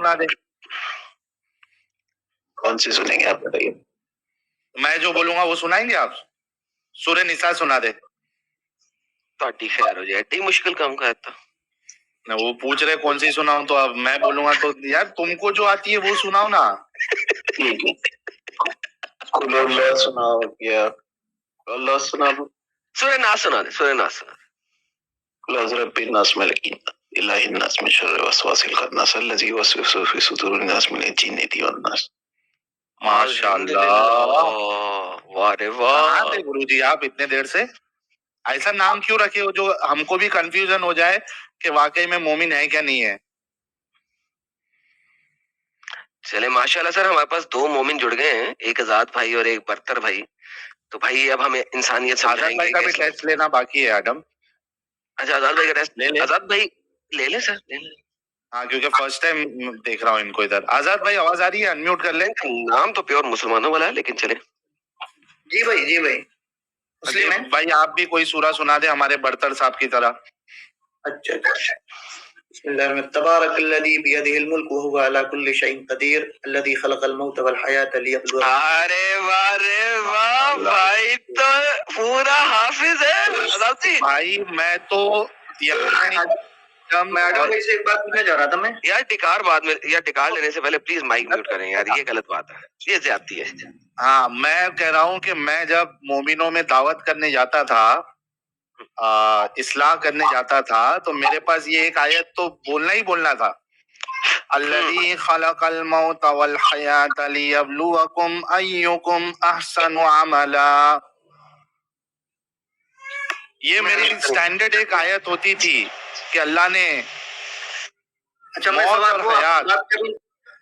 सुना दे। कौन सी सुनेंगे आप बताइए? मैं जो बोलूंगा वो सुनाएंगे आप? सूरह निसा सुना दे। ताटी खैर हो जाए, एडी मुश्किल काम का था। ना वो पूछ रहे कौन सी सुनाऊं, तो अब मैं बोलूंगा तो यार तुमको जो आती है वो सुनाओ ना। सुनाओ या अल्लाह सुना दो। सूरह नास सुना दे, सूरह नास सुना दे। रब्बिन नास मलिकिन इलाहिन नास मिन शर्रि वसवासिल खन्नास अल्लज़ी युवस्विसु फी सुदूरिन नास मिनल जिन्नति वन नास। माशाल्लाह, वाह रे वाह। कहाँ थे गुरुजी आप इतने देर से? ऐसा नाम क्यों रखे हो जो हमको भी कंफ्यूजन हो जाए कि वाकई में मोमिन है क्या नहीं है? चले माशाल्लाह सर, हमारे पास दो मोमिन जुड़ गए हैं, एक आजाद भाई और एक बरतर भाई। तो भाई अब हमें इंसानियत आजाद समझाएंगे। भाई का भी टेस्ट लेना बाकी है आदम। अच्छा, आजाद भाई का टेस्ट ले ले। आजाद भाई ले ले सर, ले ले। हाँ, क्योंकि फर्स्ट टाइम देख रहा हूँ इनको इधर। आजाद भाई आवाज आ रही है? अनम्यूट कर ले। नाम तो प्योर मुसलमानों वाला है, लेकिन चले। जी भाई, जी भाई। मुस्लिम है भाई, आप भी कोई सूरा सुना दे हमारे बरतर साहब की तरह। अच्छा अच्छा। बिस्मिल्लाह तबारकल्लज़ी बियदिहिल मुल्क व हुवा अला कुल्लि शैइन क़दीर अल्लज़ी खलक़ल मौत वल हयात लियब्लुवकुम। अरे वाह रे वाह, भाई तो पूरा हाफिज है आजाद जी। भाई मैं तो मैडम भाई से एक बात पूछना चाह रहा था मैं। यार टिकार बाद में, यार टिकार लेने से पहले प्लीज माइक म्यूट करें यार, ये गलत बात है, ये ज्यादती है। हाँ, मैं कह रहा हूँ कि मैं जब मोमिनों में दावत करने जाता था, इस्लाह करने जाता था, तो मेरे पास ये एक आयत तो बोलना ही बोलना था। अल्लज़ी खलक़ल मौत वल हयात लियब्लुवकुम अय्युकुम अहसनु अमला। ये मेरी स्टैंडर्ड एक आयत होती थी कि अल्लाह ने। अच्छा, मैं सवाल को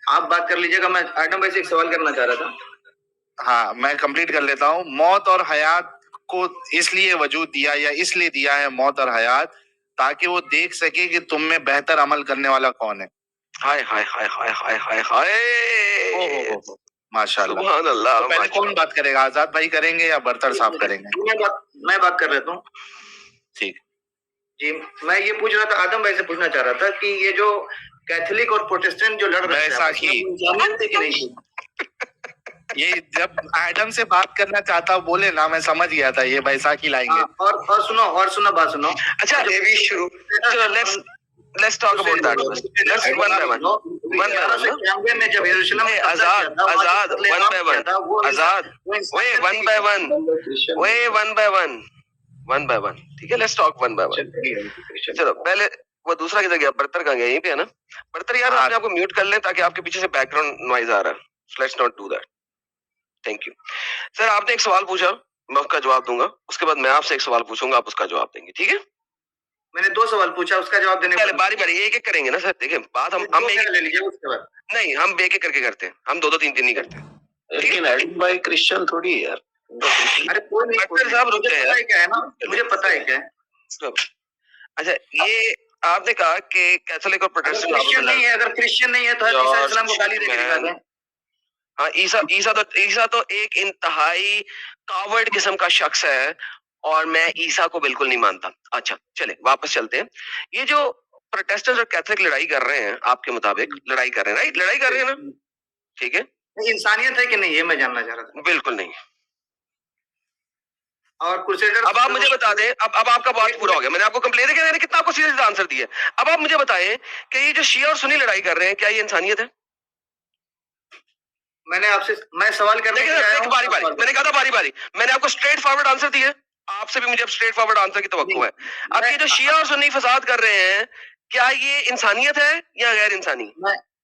आप बात कर लीजिएगा। मैं आदम भाई से एक सवाल करना चाह रहा था। हाँ, मैं कंप्लीट कर लेता हूँ। मौत और हयात को इसलिए वजूद दिया, या इसलिए दिया है मौत और हयात, ताकि वो देख सके कि तुम में बेहतर अमल करने वाला कौन है। हाय हाय हाय हाय हाय हाय हाय, माशाल्लाह, सुभान अल्लाह। तो पहले कौन बात करेगा? आजाद भाई करेंगे या बरतर साहब करेंगे? मैं बात कर लेता हूँ। ठीक जी, मैं ये पूछ रहा था, आदम भाई से पूछना चाह रहा था कि ये जो कैथोलिक और प्रोटेस्टेंट जो लड़ रहे हैं, बैसाखी कि नहीं? ये जब एडम से बात करना चाहता बोले ना, मैं समझ गया था ये बैसाखी लाएंगे। और सुनो बात सुनो। अच्छा, ये भी शुरू। चलो let's talk about that. Let's one by one में जब यरूशलेम में आजाद वन बाय वन, आजाद वे वन बाय वन, वे वन बाय वन, ठीक है? Let's talk one by one. चलो पहले वो दूसरा किधर गया? बर्तर कहाँ गया? यहीं पे है ना बर्तर? यार अपने आप को म्यूट कर लें ताकि आपके पीछे से बैकग्राउंड नॉइज आ रहा है। Let's not do that, thank you. Sir आपने एक सवाल पूछा, मैं उसका जवाब दूंगा, उसके बाद मैं आपसे एक सवाल पूछूंगा, आप उसका जवाब देंगे, ठीक है? मैंने दो सवाल पूछा, उसका जवाब देने पहले बारी बारी एक एक करेंगे ना सर। देखिए बात हम एक ले लीजिए, उसके बाद नहीं, हम एक एक करके करते हैं, हम दो दो तीन तीन नहीं करते। लेकिन एडम भाई क्रिश्चियन थोड़ी है यार। अरे कोई नहीं साहब, रुक जाए, क्या है ना, मुझे पता है क्या है। अच्छा, ये आपने कहा कि कैथोलिक और प्रोटेस्टेंट क्रिश्चियन नहीं है, अगर क्रिश्चियन नहीं है तो ईसा इस्लाम को गाली देगा। हाँ, ईसा तो एक इंतहाई कावर्ड किस्म का शख्स है, और मैं ईसा को बिल्कुल नहीं मानता। अच्छा चले वापस चलते हैं। ये जो प्रोटेस्टेंट और कैथोलिक लड़ाई कर रहे हैं, आपके मुताबिक लड़ाई कर रहे हैं, राइट? लड़ाई कर रहे हैं ना, ठीक है? इंसानियत है कि नहीं, ये मैं जानना चाह रहा था। बिल्कुल नहीं। और क्रूसेडर, अब आप मुझे बता दें, अब आपका बात पूरा हो गया, मैंने आपको कंप्लेन किया, मैंने कितना आपको सीरियस आंसर दिया। अब आप मुझे बताएं कि ये जो शिया और सुन्नी लड़ाई कर रहे हैं, क्या ये इंसानियत है? मैं सवाल करने के लिए बारी बारी, मैंने कहा था बारी बारी, मैंने आपको स्ट्रेट फॉरवर्ड आंसर दिया, आपसे भी मुझे अब स्ट्रेट फॉरवर्ड आंसर की तवक्को है। अब ये जो शिया और सुन्नी फसाद कर रहे हैं, क्या ये इंसानियत है या गैर इंसानी?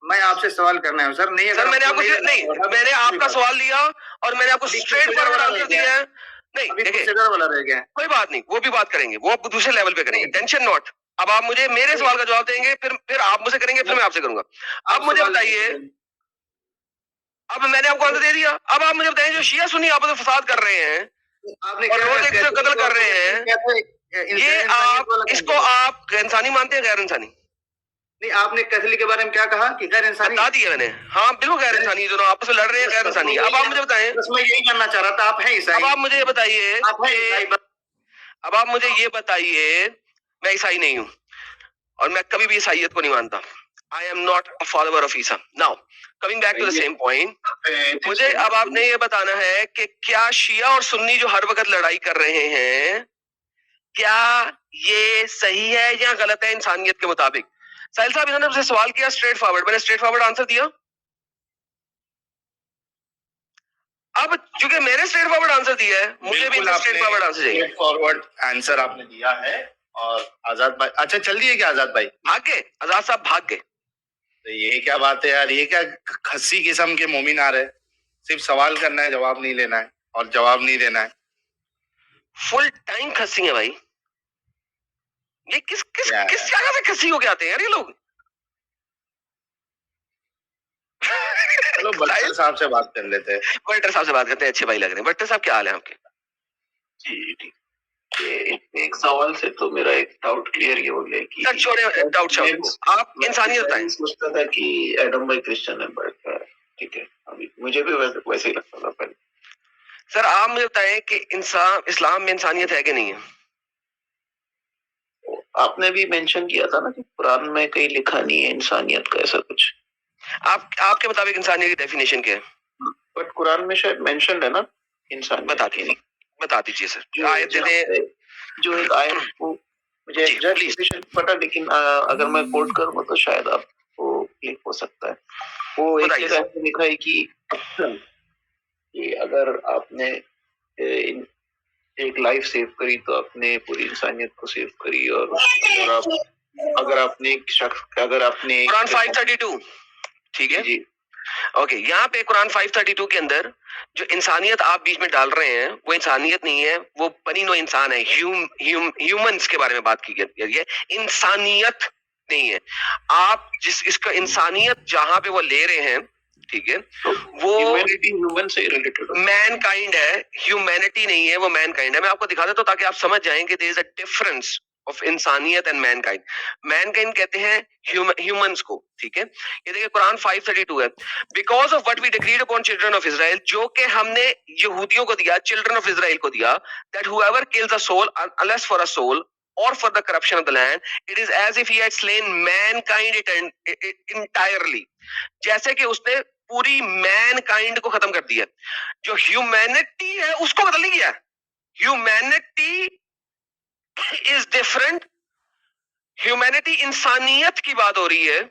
मैं आपसे सवाल करना है सर। नहीं सर, मैंने आपको नहीं, मैंने आपका सवाल लिया और मैंने आपको स्ट्रेट फॉरवर्ड आंसर दिया है। नहीं देखिए, वाला रह गया, कोई बात नहीं, वो भी बात करेंगे, वो आप दूसरे लेवल पे करेंगे, टेंशन नॉट। अब आप मुझे मेरे सवाल का जवाब देंगे, फिर आप मुझसे करेंगे, फिर मैं आपसे करूंगा। अब मुझे बताइए, अब मैंने आपको आंसर दे दिया, अब आप मुझे बताइए, जो शिया सुन्नी आपस में फसाद कर रहे हैं और रोज एक दूसरे कत्ल कर रहे हैं, ये आप इसको आप इंसानी मानते हैं गैर इंसानी? नहीं, आपने कैथोलिक के बारे में क्या कहा कि गैर इंसानी? बता दिया मैंने, हाँ बिल्कुल गैर इंसानी, दोनों आपस में लड़ रहे हैं, गैर इंसानी। अब आप मुझे बताएं, मैं यही जानना चाह रहा था, आप हैं ईसाई? अब आप मुझे बताइए, अब आप मुझे ये बताइए, मैं ईसाई नहीं हूँ और मैं कभी भी ईसाइयत को नहीं मानता। I am not a follower of Isa. Now, coming back to the same point, मुझे अब आपने ये बताना है कि क्या शिया और सुन्नी जो हर वक्त लड़ाई कर रहे हैं, क्या ये सही है या गलत है इंसानियत के मुताबिक? साहिल साहब, इन्होंने मुझसे सवाल किया स्ट्रेट फॉरवर्ड, मैंने स्ट्रेट फॉरवर्ड आंसर दिया। अब चूंकि मैंने स्ट्रेट फॉरवर्ड आंसर दिया है, मुझे भी स्ट्रेट फॉरवर्ड आंसर चाहिए। स्ट्रेट फॉरवर्ड आंसर आपने दिया है। और आजाद भाई, अच्छा चल दिए क्या आजाद भाई? भाग गए, आजाद साहब भाग गए। तो ये क्या बात है यार, ये क्या खस्सी किस्म के मोमिन आ रहे? सिर्फ सवाल करना है, जवाब नहीं लेना है और जवाब नहीं देना है। फुल टाइम खस्सी है भाई। ये किस किस किस जगह से खस्सी हो के आते हैं यार ये लोग? चलो बट्टर साहब से बात कर लेते हैं। बट्टर साहब से बात करते हैं, अच्छे भाई लग रहे हैं। बट्टर साहब क्या हाल है आपके? जी ठीक। एक सवाल से तो मेरा एक डाउट क्लियर ये हो गया कि डाउट आप इंसानियत बताएं। सोचता था कि एडम भाई क्रिश्चियन है, बट ठीक है, अभी मुझे भी वैसे ही लगता था पहले। सर आप मुझे बताएं कि इंसान इस्लाम में इंसानियत है कि नहीं है? आपने भी मेंशन किया था ना कि कुरान में कहीं लिखा नहीं है इंसानियत का ऐसा कुछ। आपके मुताबिक इंसानियत की डेफिनेशन क्या है? बट कुरान में शायद मेंशन है ना इंसानियत। बता दीजिए सर, आयत दे दे। जो एक आयत वो मुझे एग्जैक्ट पता, लेकिन अगर मैं कोट करूंगा तो शायद आपको क्लिक हो सकता है। वो एक जगह पे लिखा है कि अगर आपने एक लाइफ सेव करी तो आपने पूरी इंसानियत को सेव करी। और अगर आपने एक शख्स, अगर आपने कुरान 532, ठीक है जी, ओके। यहाँ पे कुरान 532 के अंदर जो इंसानियत आप बीच में डाल रहे हैं वो इंसानियत नहीं है, वो बनी नो इंसान है। ह्यूमंस के बारे में बात की गई है, इंसानियत नहीं है। आप जिस इसका इंसानियत जहां पे वो ले रहे हैं, ठीक है, वो ह्यूमैनिटी ह्यूमन से रिलेटेड मैन काइंड है, ह्यूमैनिटी नहीं है, वो मैन काइंड है। मैं आपको दिखा देता हूं ताकि आप समझ जाएं कि there is a difference of इंसानियत एंड मैनकाइंड। मैनकाइंड कहते हैं ह्यूमंस को, ठीक है। ये देखिए कुरान 532 है, because of what we decreed upon children of Israel, जो कि हमने यहूदियों को दिया, चिल्ड्रन ऑफ इजराइल को दिया, that whoever kills a soul unless for a soul or for the corruption of the land, it is as if he had slain mankind entirely। जैसे कि उसने पूरी मैनकाइंड को खत्म कर दिया। जो ह्यूमैनिटी है उसको बदल नहीं किया। Humanity is different. ह्यूमैनिटी इंसानियत की बात हो रही है,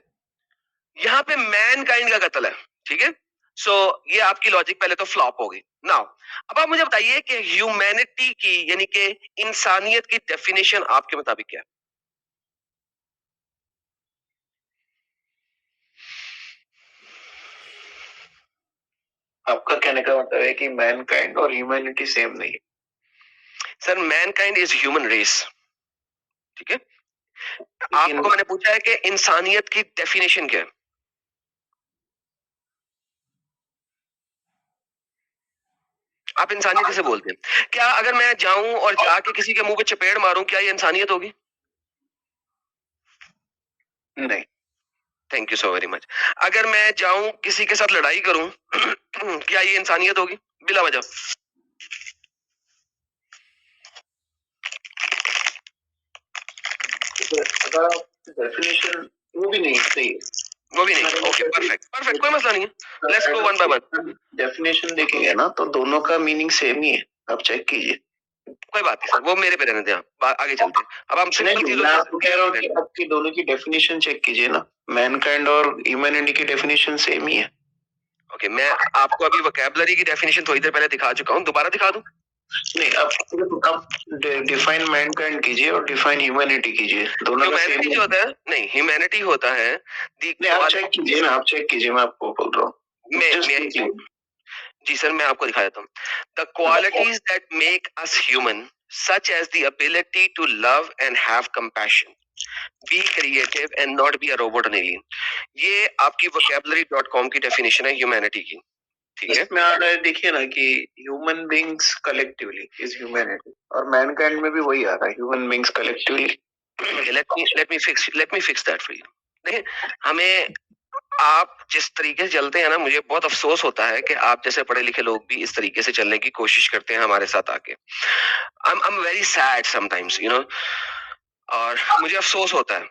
यहां पे मैनकाइंड का कत्ल है, ठीक है। सो ये आपकी लॉजिक पहले तो फ्लॉप होगी। नाउ अब आप मुझे बताइए कि ह्यूमैनिटी की यानी कि इंसानियत की डेफिनेशन आपके मुताबिक क्या है? आपका कहने का मतलब है कि मैनकाइंड और ह्यूमैनिटी सेम नहीं है? Sir mankind is human race, ठीक है। आपको मैंने पूछा है कि इंसानियत की डेफिनेशन क्या है? आप इंसानियत किसे बोलते हैं? क्या अगर मैं जाऊं और जाके किसी के मुंह पे चपेट मारूं, क्या ये इंसानियत होगी? नहीं। Thank you so very much. अगर मैं जाऊं किसी के साथ लड़ाई करूं, क्या ये इंसानियत होगी बिला वजह? डेफिनेशन वो भी नहीं सही है। वो भी नहीं, ओके परफेक्ट परफेक्ट, कोई मसला नहीं है। Let's go one by one. Definition देखेंगे ना तो दोनों का मीनिंग सेम ही है, आप चेक कीजिए। कोई बात नहीं सर, वो मेरे पे रहने दें, आप आगे चलते हैं। अब हम सिंपल चीजों, मैं आपको कह रहा हूँ कि आपकी दोनों की डेफिनेशन चेक कीजिए ना, मैनकाइंड और ह्यूमैनिटी की डेफिनेशन सेम ही है। ओके, मैं आपको अभी वोकैबुलरी की डेफिनेशन थोड़ी देर पहले दिखा चुका हूँ, दोबारा दिखा दूं? नहीं, आप डिफाइन मैनकाइंड कीजिए और डिफाइन ह्यूमैनिटी कीजिए, दोनों का सेम जो होता है। नहीं, ह्यूमैनिटी होता है आप चेक कीजिए ना, आप चेक कीजिए, मैं आपको बोल रहा हूँ। जी सर, मैं आपको दिखा देता हूँ। The qualities that make us human such as the ability to love and have compassion, be creative and not be a robot or alien। ये आपकी vocabulary.com की डेफिनेशन है ह्यूमैनिटी की, ठीक है। इसमें आ रहा है, देखिए ना कि human beings collectively is humanity, और मैनकाइंड में भी वही आ रहा है, human beings collectively. let me fix that for you। देखिए, हमें आप जिस तरीके से चलते हैं ना, मुझे बहुत अफसोस होता है कि आप जैसे पढ़े लिखे लोग भी इस तरीके से चलने की कोशिश करते हैं हमारे साथ आके। I'm very sad sometimes, you know, और मुझे अफसोस होता है।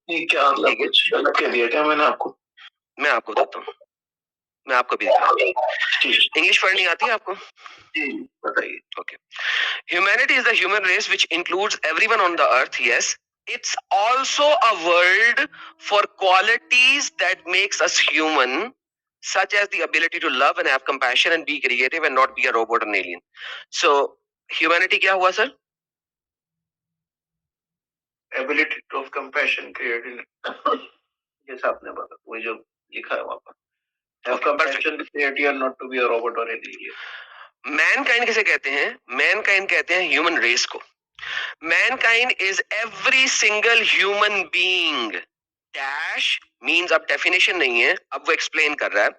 ये क्या मतलब कुछ गलत कह दिया क्या मैंने आपको? मैं आपको बताता हूँ, मैं आपको भी दिखा रहा हूँ। इंग्लिश पढ़नी आती है आपको? जी बताइए। Okay. Humanity is the human race which includes everyone on the earth. Yes, it's also a word for qualities that makes us human, such as the ability to love and have compassion and be creative and not be a robot or an alien. So, humanity क्या हुआ sir? Ability to have compassion, creativity. जैसा आपने बोला, वो जो लिखा है वहाँ पर। Have compassion, creativity, and not to be a robot or an alien. Mankind किसे कहते हैं? Mankind कहते हैं human race को. Mankind is every single human being. Dash means अब definition नहीं है, अब वो explain कर रहा है.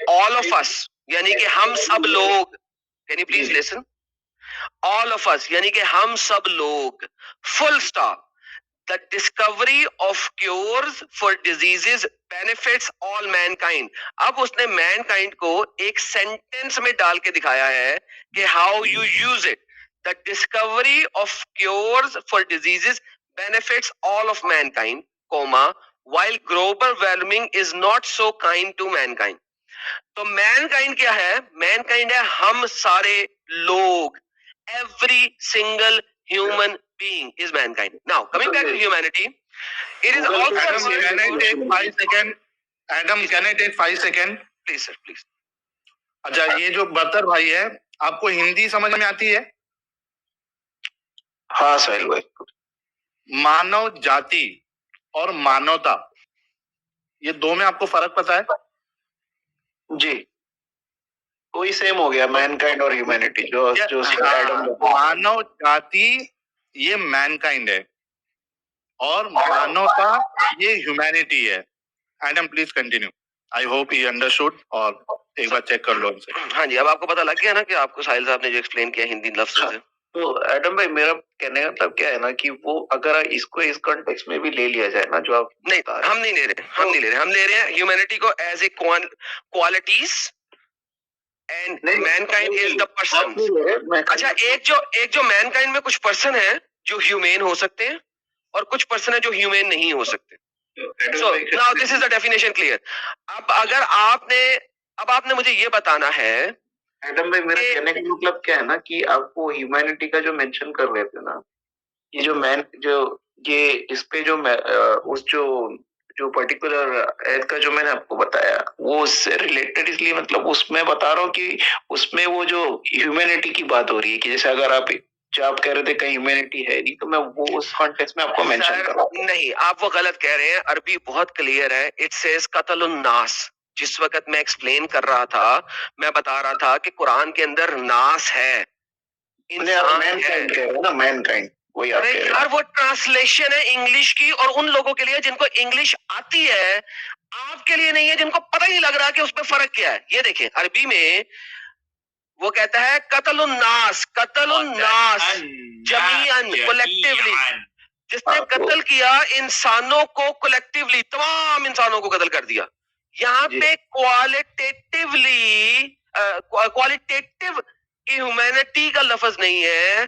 All of us यानी कि हम सब लोग. Can you please listen? All of us यानी कि हम सब लोग. Full stop. The discovery of cures for diseases benefits all mankind. अब उसने mankind को एक sentence में डाल के दिखाया है कि how you use it. The discovery of cures for diseases benefits all of mankind, comma, while global warming is not so kind to mankind. तो mankind क्या है? Mankind है हम सारे लोग. Every single human being is mankind. Now, coming back to humanity, it is also a Adam, word can I for- take 5 second? Adam, can I take 5 second? Please, sir, please. अच्छा, ये जो बर्तर भाई है, आपको हिंदी समझ में आती है? हाँ साहिल भाई। मानव जाति और मानवता, ये दो में आपको फर्क पता है? जी कोई सेम हो गया मैनकाइंड और ह्यूमैनिटी जो मानव जाति ये मैनकाइंड है और मानवता ये ह्यूमैनिटी है. Adam please continue. I hope he understood और एक बार चेक कर लो उनसे. हाँ जी, अब आपको पता लग गया ना कि आपको साहिल साहब ने जो एक्सप्लेन किया हिंदी लफ्ज से. तो एडम भाई मेरा कहने का मतलब क्या है ना कि वो अगर इसको इस कॉन्टेक्स्ट में भी ले लिया जाए ना जो आप नहीं, हम नहीं ले रहे, हम ले रहे हैं ह्यूमैनिटी को as a qualities and mankind is the person. अच्छा, एक जो मैनकाइंड में कुछ पर्सन है जो ह्यूमेन हो सकते हैं और कुछ पर्सन है जो ह्यूमेन नहीं हो सकते. So now this is the definition clear. अब आपने मुझे ये बताना है. एडम भाई मेरा कहने का मतलब क्या है ना कि आपको ह्यूमैनिटी का जो मेंशन कर रहे थे ना, ये जो मैन जो ये इस पे जो उस जो पर्टिकुलर एड का जो मैंने आपको बताया वो उससे रिलेटेड इसलिए मतलब उसमें बता रहा हूँ कि उसमें वो जो ह्यूमैनिटी की बात हो रही है कि जैसे अगर आप जो आप कह रहे थे कहीं ह्यूमैनिटी है नहीं तो मैं वो उस कॉन्टेक्स्ट में आपको मेंशन कर रहा हूँ. नहीं, आप वो गलत कह रहे हैं. अरबी बहुत क्लियर है. इट सेज कत्लुन नास. जिस वक्त मैं एक्सप्लेन कर रहा था, मैं बता रहा था कि कुरान के अंदर नास है, इंसान है ना, मैनकाइंड. वही आप कह रहे हैं. यार वो ट्रांसलेशन है इंग्लिश की और उन लोगों के लिए जिनको इंग्लिश आती है. आपके लिए नहीं है जिनको पता ही नहीं लग रहा कि उसमें फर्क क्या है. ये देखें अरबी में वो कहता है कत्लुन नास जमीअन कलेक्टिवली. जिसने कत्ल किया इंसानों को कलेक्टिवली, तमाम इंसानों को कत्ल कर दिया. यहाँ पे क्वालिटेटिव ह्यूमैनिटी का लफ्ज नहीं है,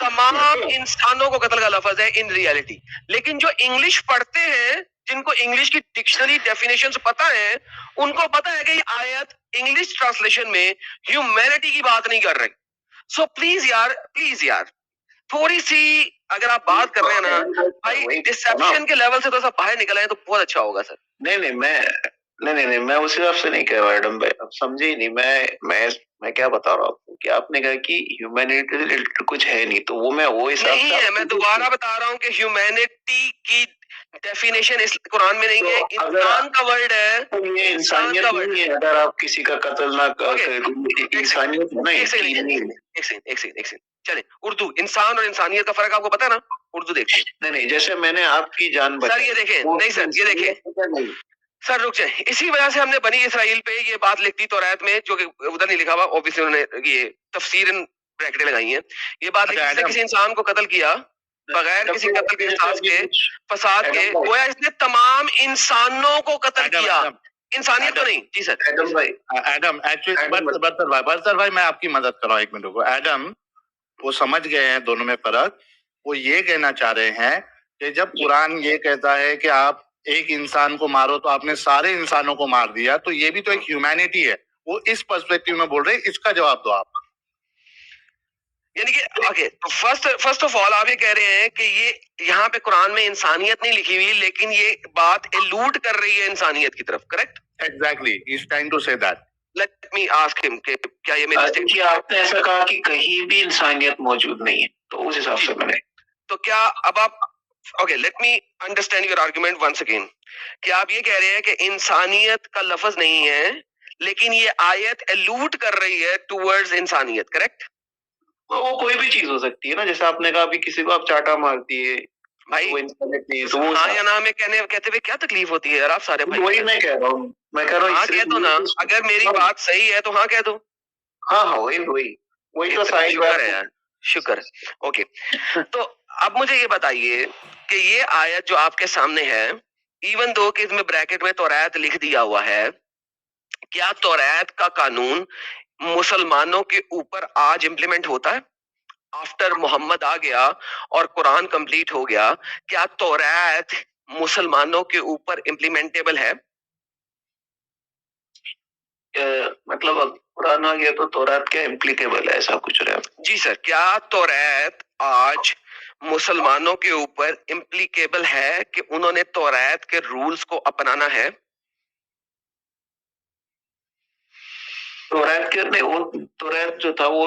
तमाम इंसानों को कत्ल का लफ्ज है इन रियलिटी. लेकिन जो इंग्लिश पढ़ते हैं, जिनको इंग्लिश की डिक्शनरी डेफिनेशंस पता है, उनको पता है कि ये आयत इंग्लिश ट्रांसलेशन में ह्यूमैनिटी की बात नहीं कर रही. सो प्लीज यार थोड़ी सी अगर आप बात कर रहे हैं ना भाई डिसेप्शन के लेवल से तो सब बाहर निकल आए तो बहुत अच्छा होगा सर. नहीं मैं उस हिसाब से नहीं कह रहा एडम भाई, आप समझे ही नहीं. मैं क्या बता रहा हूँ आपको कि आपने कहा कि ह्यूमैनिटी रिलेटेड कुछ है नहीं, तो वो मैं वो हिसाब नहीं है. मैं दोबारा बता रहा हूँ कि ह्यूमैनिटी की डेफिनेशन इस कुरान में नहीं है. इंसान का वर्ड है, तो ये इंसानियत नहीं है. अगर आप किसी का कत्ल ना करें, इंसानियत नहीं. एक सेकंड चले. उर्दू इंसान और इंसानियत का फर्क आपको पता है ना? उर्दू देखिए. नहीं जैसे मैंने आपकी जान सर ये देखें, नहीं सर ये देखें सर, रुक जाए. इसी वजह से हमने बनी इसराइल पे ये बात लिख दी तौरात में, जो कि उधर नहीं लिखा हुआ, ऑब्वियसली उन्होंने ये तफसीर ब्रैकेटें लगाई हैं. ये बात लिखी जिसने किसी इंसान को कत्ल किया बगैर किसी कत्ल के एहसास के, फसाद के, गोया इसने तमाम इंसानों को कत्ल किया, इंसानियत तो नहीं. जी सर. एडम एक्चुअली बर्तर भाई मैं आपकी मदद कर रहा हूँ, एक मिनट को. एडम वो समझ गए हैं दोनों में फर्क. वो ये कहना चाह रहे हैं कि जब कुरान ये कहता है कि आप एक इंसान को मारो तो आपने सारे इंसानों को मार दिया, तो ये भी तो एक ह्यूमैनिटी है। वो इस पर्सपेक्टिव में बोल रहे हैं, इसका जवाब दो आप। यानी कि ओके, तो फर्स्ट ऑफ ऑल आप ये कह रहे हैं कि ये यहाँ पे कुरान में इंसानियत नहीं लिखी हुई, लेकिन ये बात एलूड कर रही है इंसानियत की तरफ, correct? Exactly, he is trying to say that. Let me ask him कि क्या ये मेरी देखिए, आपने ऐसा कहा कि कहीं भी इंसानियत मौजूद नहीं है, तो उस हिसाब से मैंने, तो क्या अब आप okay, let me understand your argument once again. क्या आप ये कह रहे हैं कि इंसानियत का लफ्ज नहीं है, लेकिन ये आयत एलूड कर रही है टुवर्ड्स इंसानियत, करेक्ट? वो कोई भी चीज हो सकती है ना, जैसे आपने कहा अभी किसी को आप चाटा मार दिए भाई, वो इंसानियत नहीं है, तो वो हाँ या ना में कहते हुए क्या तकलीफ होती है यार? आप सारे भाई, वही मैं कह रहा हूँ, हाँ कह दो ना, अगर मेरी बात सही है तो हाँ कह दो। हाँ हाँ, वही तो साइड शुक्र है यार, शुक्र है। ओके, तो अब मुझे ये बताइए कि ये आयत जो आपके सामने है, इवन दो कि इसमें ब्रैकेट में तौरात लिख दिया हुआ है, क्या तौरात का कानून मुसलमानों के ऊपर आज इंप्लीमेंट होता है? आफ्टर मोहम्मद आ गया और कुरान कंप्लीट हो गया, क्या तौरात मुसलमानों के ऊपर इम्प्लीमेंटेबल है? मतलब अब कुरान आ गया तो तौरात क्या इम्प्लीकेबल है, ऐसा कुछ रहा? जी सर, क्या तौरात आज मुसलमानों के ऊपर इम्प्लीकेबल है कि उन्होंने तौरात के रूल्स को अपनाना है? तौरात के नहीं, वो तौरात जो था वो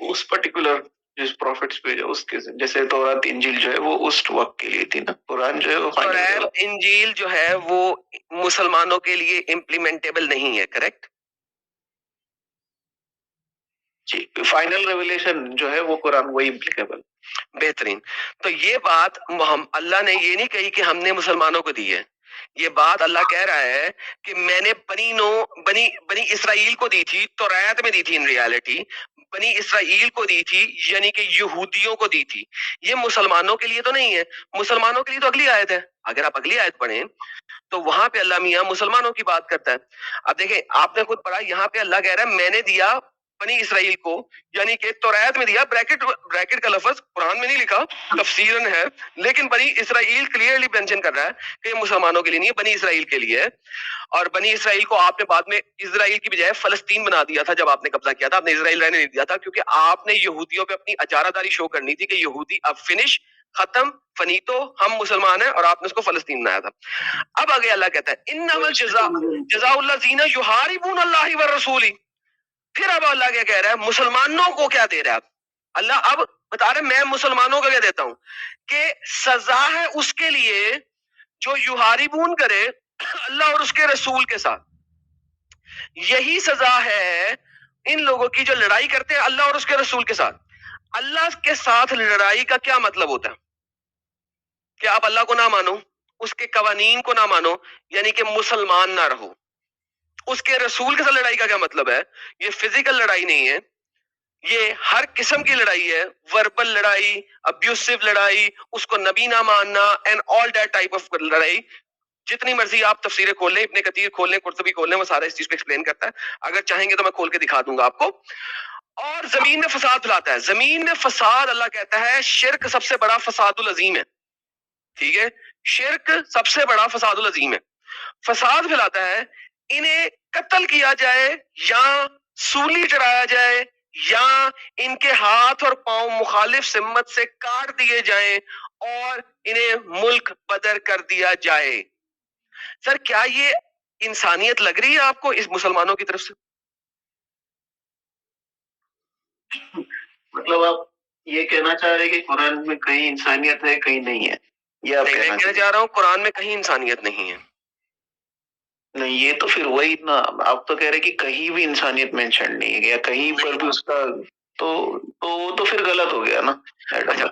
उस पर्टिकुलर जिस प्रॉफिट्स पे जो उसके, जैसे तौरात इंजील जो है वो उस वक्त के लिए थी ना, कुरान जो है वो तौरात इंजील जो है वो मुसलमानों के लिए इम्प्लीमेंटेबल नहीं है, करेक्ट? जी, फाइनल रेवलेशन जो है वो कुरान वही इम्प्लीकेबल। बेहतरीन। तो ये बात अल्लाह ने ये नहीं कही कि हमने मुसलमानों को दी है, ये बात अल्लाह कह रहा है कि मैंने बनी इसराइल को दी थी, तौरात में दी थी, इन रियलिटी बनी इसराइल को दी थी, यानी कि यहूदियों को दी थी। ये मुसलमानों के लिए तो नहीं है, मुसलमानों के लिए तो अगली आयत है। अगर आप अगली आयत पढ़ें तो वहां पे अल्लाह मियां मुसलमानों की बात करता है। अब देखें, आपने खुद पढ़ा, यहाँ पे अल्लाह कह रहा है मैंने दिया बनी इसराइल को, यानी कि तौरात में दिया, ब्रैकेट का लफ्ज कुरान में नहीं लिखा, तफसीरन है, लेकिन बनी इसराइल क्लियरली मेंशन कर रहा है कि मुसलमानों के लिए नहीं है, बनी इसराइल के लिए है। और बनी इसराइल को आपने बाद में इसराइल की बजाय फलस्तीन बना दिया था जब आपने कब्जा किया था। आपने इसराइल रहने नहीं दिया था, क्योंकि आपने यहूदियों पे अपनी अजारादारी शो करनी थी कि यहूदी अब फिनिश, खत्म, फनीतो, हम मुसलमान हैं, और आपने उसको फलस्तीन बनाया था। अब आगे अल्लाह कहता है इन्नमल जज़ाउल्लज़ीना युहारिबून अल्लाह व रसूली। फिर अब अल्लाह क्या कह रहा है, मुसलमानों को क्या दे रहा है? अल्लाह अब बता रहे मैं मुसलमानों को क्या देता हूं कि सजा है उसके लिए जो युहारिबून करे अल्लाह और उसके रसूल के साथ। यही सजा है इन लोगों की जो लड़ाई करते हैं अल्लाह और उसके रसूल के साथ। अल्लाह के साथ लड़ाई का क्या मतलब होता है? कि आप अल्लाह को ना मानो, उसके कवानीन को ना मानो, यानी कि मुसलमान ना रहो। उसके रसूल के साथ लड़ाई का क्या मतलब है? ये फिजिकल लड़ाई नहीं है, ये हर किस्म की लड़ाई है, वर्बल लड़ाई, अब्यूसिव लड़ाई, उसको नबी ना मानना, and all that type of लड़ाई। जितनी मर्जी आप तफसीरें खोल लें, इब्ने कतीर खोल लें, कुर्तुबी खोल लें, वो सारा इस चीज को एक्सप्लेन करता है। अगर चाहेंगे तो मैं खोल के दिखा दूंगा आपको। और जमीन में फसाद फैलाता है। जमीन में फसाद, अल्लाह कहता है शिर्क सबसे बड़ा फसादुल अजीम है। ठीक है, शिर्क सबसे बड़ा फसादुल अजीम है। फसाद फैलाता है, इन्हें कत्ल किया जाए या सूली चढ़ाया जाए या इनके हाथ और पांव मुखालिफ सिम्मत से काट दिए जाएं और इन्हें मुल्क बदर कर दिया जाए। सर, क्या ये इंसानियत लग रही है आपको इस मुसलमानों की तरफ से? मतलब आप ये कहना चाह रहे हैं कि कुरान में कहीं इंसानियत है, कहीं नहीं है? ये आप कहना चाह रहा हूँ कुरान में कहीं इंसानियत नहीं है। नहीं, ये तो फिर वही ना, आप तो कह रहे कि कहीं भी इंसानियत मेंशन नहीं है या कहीं पर भी उसका, तो वो तो फिर गलत हो गया ना। अच्छा,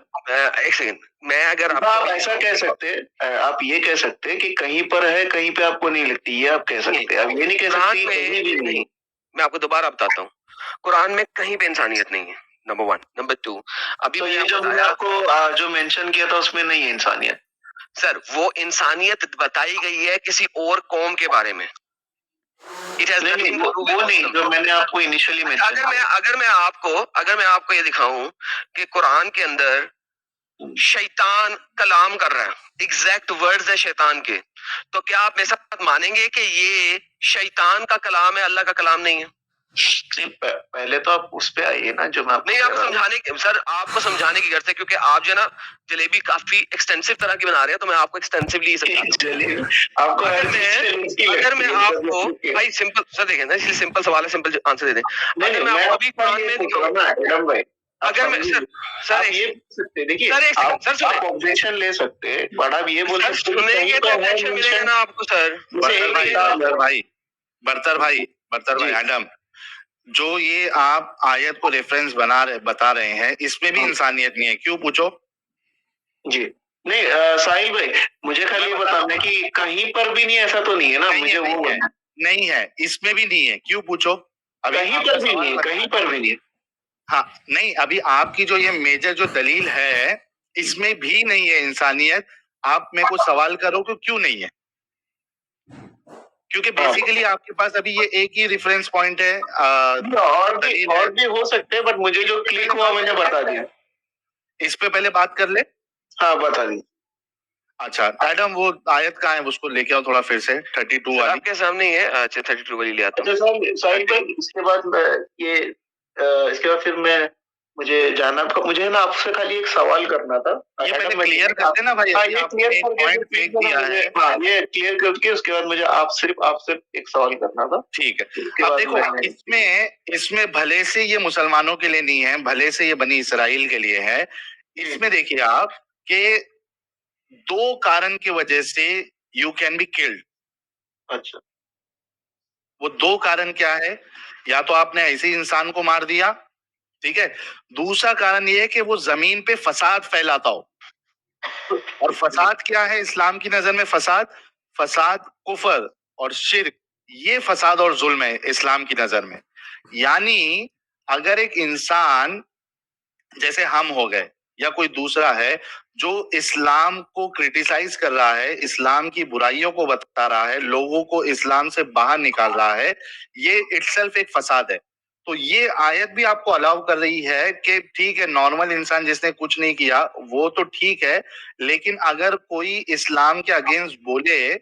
एक सेकंड, मैं अगर आप ऐसा कह सकते हैं, आप ये कह सकते हैं कि कहीं पर है, कहीं पे आपको नहीं लगती, ये आप कह सकते हैं। आप ये नहीं कह सकते कहीं भी नहीं। मैं आपको दोबारा बताता हूँ, कुरान में कहीं पे इंसानियत नहीं है, नंबर 1। नंबर 2, अभी तो ये जो मैंने आपको जो मेंशन किया था उसमें नहीं है इंसानियत। सर, वो इंसानियत बताई गई है किसी और कौम के बारे में। It has nothing to do with वो नहीं जो मैंने आपको इनिशियली मेंशन। अगर मैं आपको ये दिखाऊं कि कुरान के अंदर शैतान कलाम कर रहा है, एग्जैक्ट वर्ड्स है शैतान के, तो क्या आप मेरे साथ मानेंगे कि ये शैतान का कलाम है, अल्लाह का कलाम नहीं है? पहले तो आप उस पे आइए ना जो मैं नहीं, आपको समझाने की सर, आपको समझाने की जरूरत है, क्योंकि आप जो है ना जलेबी काफी एक्सटेंसिव तरह की बना रहे हैं, तो मैं आपको एक्सटेंसिवली आपको अगर मैं आपको भाई सिंपल सर देखें ना, इसलिए सिंपल सवाल है, सिंपल आंसर दे दें। अगर मैं आपको अभी कुरान में दिखाऊं, एडम भाई, अगर मैं सर ये सकते देखिए, सर एक सेकंड सर, आप ऑब्जेक्शन ले सकते हैं, बट आप ये बोल सकते सुनेंगे तो ऑब्जेक्शन मिलेगा ना आपको सर। बरतर भाई एडम, जो ये आप आयत को रेफरेंस बता रहे हैं, इसमें भी इंसानियत नहीं है, क्यों पूछो? जी नहीं साहिल भाई, मुझे खाली ये बताना है कि कहीं पर भी नहीं, ऐसा तो नहीं है ना? मुझे वो नहीं है, इसमें भी नहीं है, क्यों पूछो? कहीं पर भी नहीं है, कहीं पर भी नहीं है। हाँ नहीं, अभी आपकी जो ये मेजर जो दलील है, इसमें भी नहीं है इंसानियत। आप मेरे को सवाल करो कि क्यों नहीं है, क्योंकि बेसिकली आपके पास अभी ये एक ही रेफरेंस पॉइंट है। और भी हो सकते हैं, बट मुझे जो क्लिक हुआ मैंने बता दिया। इस पे पहले बात कर ले। हाँ बता दी। अच्छा एडम, वो आयत कहाँ है, उसको लेके आओ थोड़ा फिर से, 32 वाली आपके सामने ही है। अच्छा 32 वाली ले आता हूँ। अच्छा साहिल भाई, इसके बाद फिर मैं मुझे जाना, मुझे ना आपसे खाली एक सवाल करना था। ये पहले क्लियर कर देना भाई। ये क्लियर पॉइंट फेंक दिया है। हाँ, ये क्लियर करके उसके बाद मुझे आपसे एक सवाल करना था। ठीक है। अब देखो, इसमें भले से ये मुसलमानों के लिए नहीं है, भले से ये बनी इसराइल के लिए है। इसमें देखिए आप कि 2 कारण की वजह से यू कैन बी किल्ड। अच्छा, वो 2 कारण क्या है? या तो आपने ऐसे ही इंसान को मार दिया, ठीक है। दूसरा कारण ये है कि वो जमीन पे फसाद फैलाता हो। और फसाद क्या है इस्लाम की नजर में? फसाद कुफर और शिर्क, ये फसाद और जुल्म है इस्लाम की नजर में। यानी अगर एक इंसान जैसे हम हो गए या कोई दूसरा है जो इस्लाम को क्रिटिसाइज कर रहा है, इस्लाम की बुराइयों को बता रहा है, लोगों को इस्लाम से बाहर निकाल रहा है, ये इटसेल्फ एक फसाद है। तो ये आयत भी आपको अलाउ कर रही है कि ठीक है, नॉर्मल इंसान जिसने कुछ नहीं किया वो तो ठीक है, लेकिन अगर कोई इस्लाम के अगेंस्ट बोले,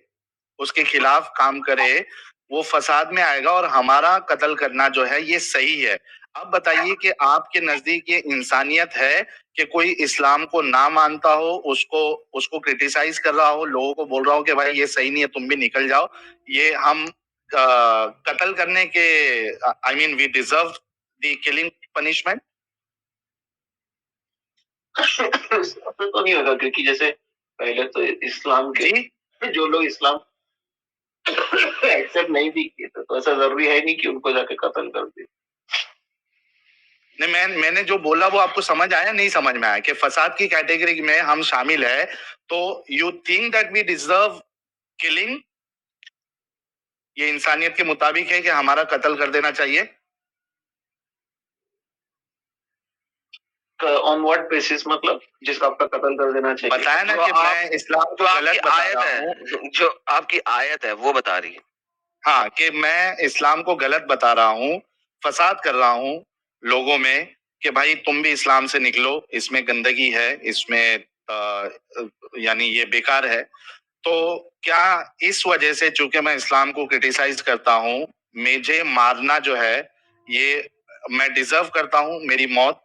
उसके खिलाफ काम करे, वो फसाद में आएगा और हमारा कत्ल करना जो है ये सही है। अब बताइए कि आपके नजदीक ये इंसानियत है कि कोई इस्लाम को ना मानता हो, उसको क्रिटिसाइज कर रहा हो, लोगों को बोल रहा हो कि भाई ये सही नहीं है, तुम भी निकल जाओ, ये हम कत्ल करने के, I mean we deserve the killing punishment? तो नहीं होगा, क्योंकि जैसे पहले तो इस्लाम के जो लोग इस्लाम एक्सेप्ट नहीं भी किए तो ऐसा जरूरी है नहीं कि उनको जाके कत्ल कर दे। नहीं, मैंने जो बोला वो आपको समझ आया? नहीं समझ में आया कि फसाद की कैटेगरी में हम शामिल है, तो you think that we deserve killing? ये इंसानियत के मुताबिक है कि हमारा कत्ल कर देना चाहिए? ऑन व्हाट बेसिस, मतलब जिसका आपका कत्ल कर देना चाहिए? बताया ना कि मैं इस्लाम को गलत बता रहा हूँ। जो आपकी आयत है वो बता रही है। हाँ, कि मैं इस्लाम को गलत बता रहा हूँ, फसाद कर रहा हूँ लोगों में कि भाई तुम भी इस्लाम से निकलो, इसमें गंदगी है, इसमें यानी ये बेकार है। तो क्या इस वजह से, चूंकि मैं इस्लाम को क्रिटिसाइज करता हूँ, मुझे मारना जो है ये मैं डिजर्व करता हूँ, मेरी मौत?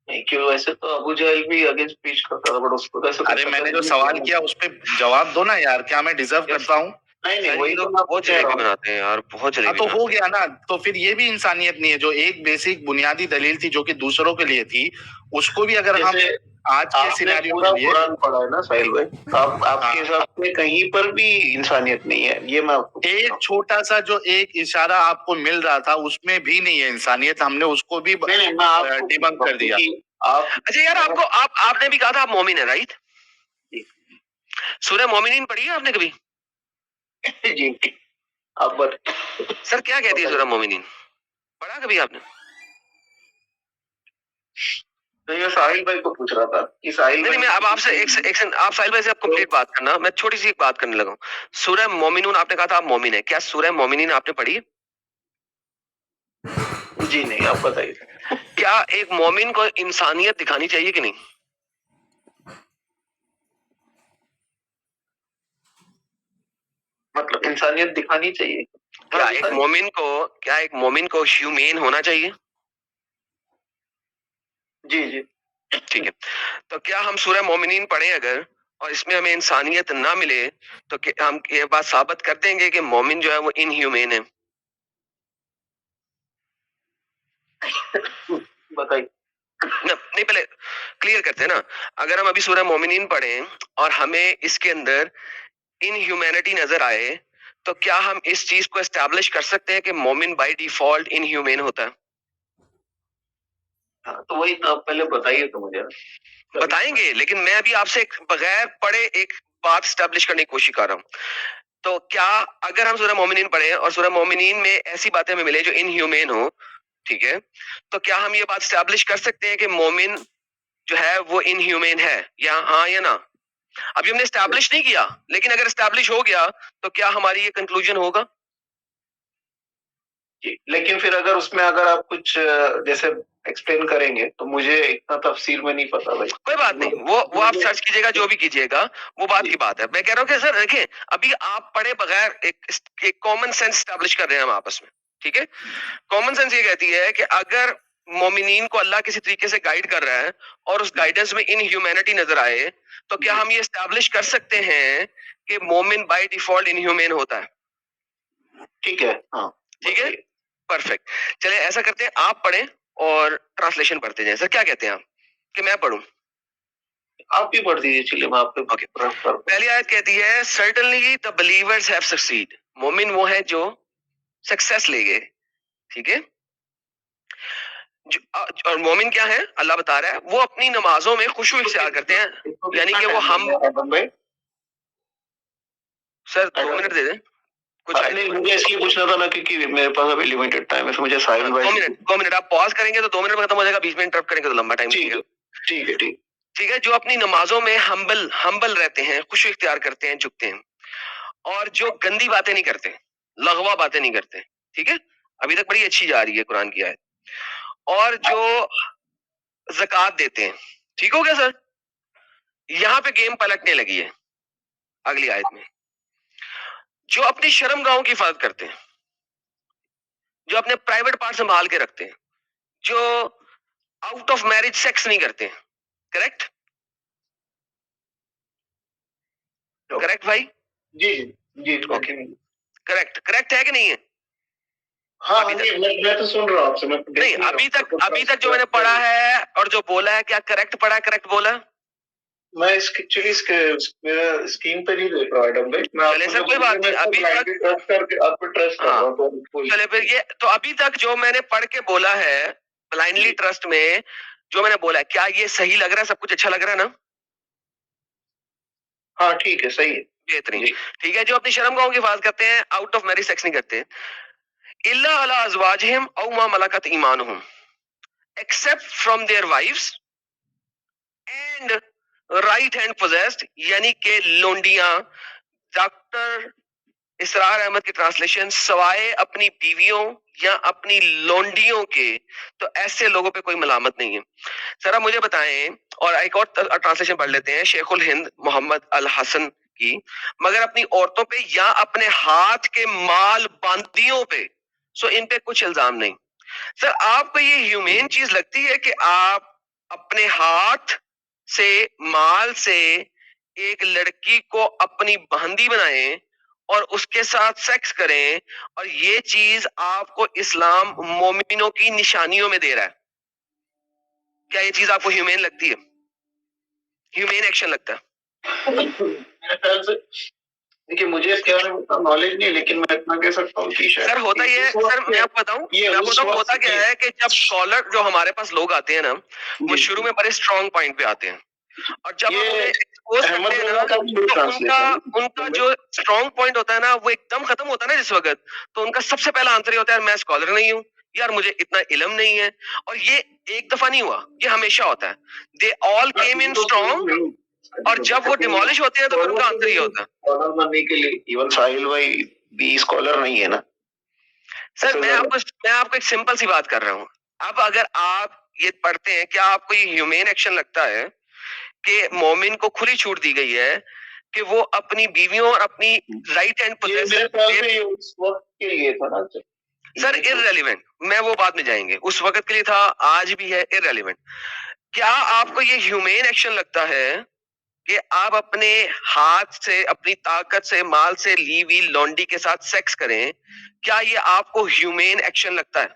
नहीं, क्यों? वैसे तो अबू जहल भी अगेंस्ट स्पीच करता था, बट उसको कैसे? अरे मैंने जो सवाल किया उस पे जवाब दो ना यार, क्या मैं डिजर्व करता हूँ? नहीं, वही तो बहुत जलेबी बनाते हैं यार, बहुत जलेबी। तो हो गया ना, तो फिर ये भी इंसानियत नहीं है? जो एक बेसिक बुनियादी दलील थी जो कि दूसरों के लिए थी, उसको भी अगर हम आज के सिनेरियो में कुरान पढ़ा है ना साहिल भाई, आपके हिसाब से कहीं पर भी इंसानियत नहीं है? ये मैं आपको एक छोटा सा जो एक इशारा आपको मिल रहा था उसमें भी नहीं है इंसानियत, हमने उसको भी डिबंक कर दिया। अच्छा यार, आपने भी कहा था आप मोमिन है, राइट? सूरह मोमिनीन पढ़ी है आपने कभी? जी, आप सर क्या कहती है सूरह मोमिनीन? पढ़ा कभी आपने? तो ये साहिल भाई को पूछ रहा था कि साहिल नहीं, मैं अब आपसे आप साहिल भाई से आप कंप्लीट बात करना, मैं छोटी सी बात करने लगा हूँ। सूरह मोमिनून आपने कहा था आप मोमिन है, क्या सूरह मोमिनीन आपने पढ़ी? जी नहीं, आप बताइए। क्या एक मोमिन को इंसानियत दिखानी चाहिए कि नहीं? मतलब इंसानियत दिखानी चाहिए। क्या एक मोमिन को ह्यूमेन होना चाहिए? जी जी। ठीक है, तो क्या हम सूरह मोमिनीन पढ़े अगर और इसमें हमें इंसानियत ना मिले तो क्या हम ये बात साबित कर देंगे कि मोमिन जो है वो इनह्यूमेन है? बताइए। नहीं, पहले क्लियर करते हैं ना। अगर हम अभी सूरह मोमिनीन पढ़ें और हमें इसके अंदर इनह्यूमैनिटी नजर आए तो क्या हम इस चीज को एस्टैब्लिश कर सकते हैं कि मोमिन बाय डिफॉल्ट इनह्यूमेन होता है? हाँ, तो वही तो आप पहले बताइए तो मुझे। बताएंगे, लेकिन मैं अभी आपसे एक बगैर पढ़े एक बात स्टैब्लिश करने की कोशिश कर रहा हूँ। तो क्या अगर हम सूरह मोमिनीन पढ़े और सूरह मोमिनीन में ऐसी बातें हमें मिले जो इनह्यूमेन हो, ठीक है, तो क्या हम ये बात स्टैब्लिश कर सकते हैं कि मोमिन जो है वो इनह्यूमेन है, या हाँ या ना? अभी हमने स्टैब्लिश नहीं किया, लेकिन अगर स्टैब्लिश हो गया तो क्या हमारी ये कंक्लूजन होगा? जी, लेकिन फिर अगर उसमें अगर आप कुछ जैसे एक्सप्लेन करेंगे तो मुझे इतना तफसील में नहीं पता भाई। कोई बात नहीं, वो आप सर्च कीजिएगा, जो भी कीजिएगा, वो बात की बात है। मैं कह रहा हूँ कि सर देखिए, अभी आप पढ़े बगैर एक कॉमन सेंस स्टैब्लिश कर रहे हैं हम आपस में, ठीक है? कॉमन सेंस ये कहती है कि अगर मोमिनीन को अल्लाह किसी तरीके से गाइड कर रहा है और उस गाइडेंस में इनह्यूमैनिटी नजर आए, तो क्या हम ये स्टैब्लिश कर सकते हैं कि मोमिन बाय डिफॉल्ट इनह्यूमेन होता है? ठीक है, हाँ ठीक है, परफेक्ट। चलिए ऐसा करते हैं, आप पढ़ें और ट्रांसलेशन पढ़ते जाएं। सर क्या कहते हैं आप, कि मैं पढ़ूं? आप भी पढ़ दीजिए, चलिए मैं आपके ओके, पहली आयत कहती है certainly the believers have succeed. मोमिन वो है जो सक्सेस ले गए, ठीक है? और मोमिन क्या है, अल्लाह बता रहा है, वो अपनी नमाजों में खुशू इख्तियार करते हैं, यानी कि वो हम। सर 2 मिनट दे दें कुछ। नहीं, मुझे इसलिए पूछना था ना क्योंकि मेरे पास अभी लिमिटेड टाइम है, फिर मुझे साहिल भाई 2 मिनट आप पॉज करेंगे तो 2 मिनट में खत्म हो जाएगा, बीच में इंटरप्ट करेंगे तो लंबा टाइम लगेगा। ठीक है ठीक। ठीक है, जो अपनी नमाजों में हम्बल रहते हैं, खुशू इख्तियार करते हैं, झुकते हैं, और जो गंदी बातें नहीं करते, लगवा बातें नहीं करते, ठीक है? अभी तक बड़ी अच्छी जा रही है कुरान की आयत। और जो ज़कात देते हैं, ठीक हो गया सर? यहाँ पे गेम पलटने लगी है अगली आयत में। जो अपनी शर्मगाहों की हिफाजत करते हैं, जो अपने प्राइवेट पार्ट संभाल के रखते हैं, जो आउट ऑफ मैरिज सेक्स नहीं करते, करेक्ट? करेक्ट भाई? जी जी। ओके, करेक्ट है कि नहीं है? हाँ मैं तो सुन रहा हूँ आपसे। नहीं, अभी तक जो मैंने पढ़ा है और जो बोला है, क्या करेक्ट पढ़ा है, करेक्ट बोला? मैं एक्चुअली मेरा स्क्रीन पे नहीं देख रहा है भाई। चले सर, कोई बात नहीं, अभी तक ट्रस्ट करके आपको ट्रस्ट कर रहा हूँ तो चले फिर ये तो अभी तक जो मैंने पढ़ के बोला है ब्लाइंडली ट्रस्ट में, जो मैंने बोला है, क्या ये सही लग रहा है? सब कुछ अच्छा लग रहा है ना? हाँ ठीक है, सही है, बेहतरीन। ठीक है, जो अपनी शर्मगाहों की हिफाजत करते हैं, आउट ऑफ मैरिज सेक्स नहीं करते, इल्ला अला अज़वाजिहिम औ मा मलकत ईमानुहुम, except from their wives and right hand possessed, यानी कि लोंडियां। डॉक्टर इसरार अहमद की ट्रांसलेशन, सवाए अपनी बीवियों या अपनी लोंडियों के, तो ऐसे लोगों पे कोई मलामत नहीं है। सर मुझे बताएं, और एक और ट्रांसलेशन पढ़ लेते हैं शेखुल हिंद मोहम्मद अल हसन की, मगर अपनी औरतों पे या अपने हाथ के माल बांदियों पे, सो इन पे कुछ इल्जाम नहीं। सर आपको ये ह्यूमेन चीज लगती है कि आप अपने हाथ से माल से एक लड़की को अपनी बहंदी बनाएं और उसके साथ सेक्स करें, और ये चीज आपको इस्लाम मोमिनों की निशानियों में दे रहा है? क्या ये चीज आपको ह्यूमेन लगती है, ह्यूमेन एक्शन लगता है? मेरे ख्याल से देखिए, मुझे इसके बारे में उतना नॉलेज नहीं है, लेकिन मैं इतना कह सकता हूँ कि सर होता ये, सर मैं आपको बताऊं होता क्या है कि जब स्कॉलर जो हमारे पास लोग आते हैं ना, वो शुरू में बड़े स्ट्रॉन्ग पॉइंट पे आते हैं, और जब हम उन्हें एक्सपोज करते हैं ना, तो उनका जो स्ट्रॉन्ग पॉइंट होता है ना, वो एकदम खत्म होता है ना जिस वक्त, तो उनका सबसे पहला आंसर ये होता है, मैं स्कॉलर नहीं हूँ यार, मुझे इतना इल्म नहीं है। और ये एक दफा नहीं हुआ, ये हमेशा होता है। They all came in strong, और जब वो डिमोलिश होते हैं तो फिर उनका आंसर ये होता है। स्कॉलर बनने के लिए इवन साहिल भाई भी स्कॉलर नहीं है ना। सर मैं आपको एक सिंपल सी बात कर रहा हूँ। अब अगर आप ये पढ़ते हैं, क्या आपको ये ह्यूमेन एक्शन लगता है कि मोमिन को खुली छूट दी गई है कि वो अपनी बीवियों और अपनी राइट हैंड ये मेरे ख्याल से ये उस वक्त के लिए था ना सर, इररेलेवेंट, मैं वो बाद में जाएंगे, उस वक्त के लिए था, आज भी है, इररेलेवेंट। क्या आपको ये ह्यूमेन एक्शन लगता है कि आप अपने हाथ से, अपनी ताकत से, माल से ली हुई लौंडी के साथ सेक्स करें? क्या ये आपको ह्यूमेन एक्शन लगता है?